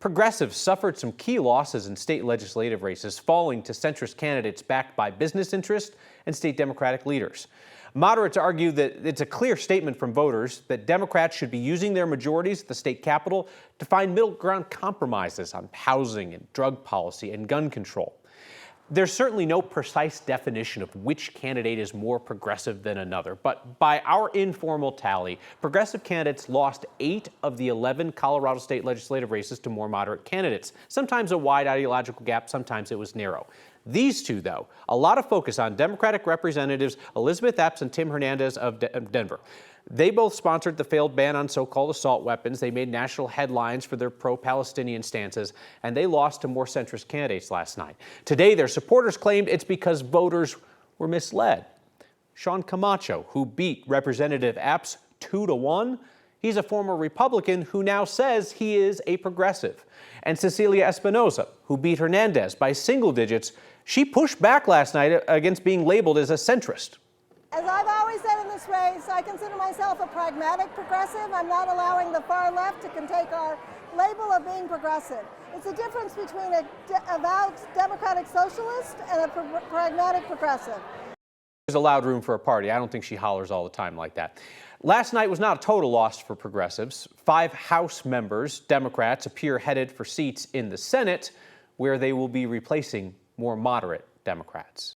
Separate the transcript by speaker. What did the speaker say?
Speaker 1: Progressives suffered some key losses in state legislative races, falling to centrist candidates backed by business interests and state Democratic leaders. Moderates argue that it's a clear statement from voters that Democrats should be using their majorities at the state capitol to find middle ground compromises on housing and drug policy and gun control. There's certainly no precise definition of which candidate is more progressive than another, but by our informal tally, progressive candidates lost 8 of the 11 Colorado state legislative races to more moderate candidates. Sometimes a wide ideological gap, sometimes it was narrow. These two, though, a lot of focus on Democratic representatives Elisabeth Epps and Tim Hernandez of Denver. They both sponsored the failed ban on so-called assault weapons. They made national headlines for their pro-Palestinian stances, and they lost to more centrist candidates last night. Today, their supporters claimed it's because voters were misled. Sean Camacho, who beat Representative Epps 2-1, he's a former Republican who now says he is a progressive. And Cecilia Espinoza, who beat Hernandez by single digits, she pushed back last night against being labeled as a centrist.
Speaker 2: As I've always said in this race, I consider myself a pragmatic progressive. I'm not allowing the far left to take our label of being progressive. It's a difference between an avowed democratic socialist and a pragmatic progressive.
Speaker 1: There's allowed room for a party. I don't think she hollers all the time like that. Last night was not a total loss for progressives. 5 House members, Democrats, appear headed for seats in the Senate, where they will be replacing more moderate Democrats.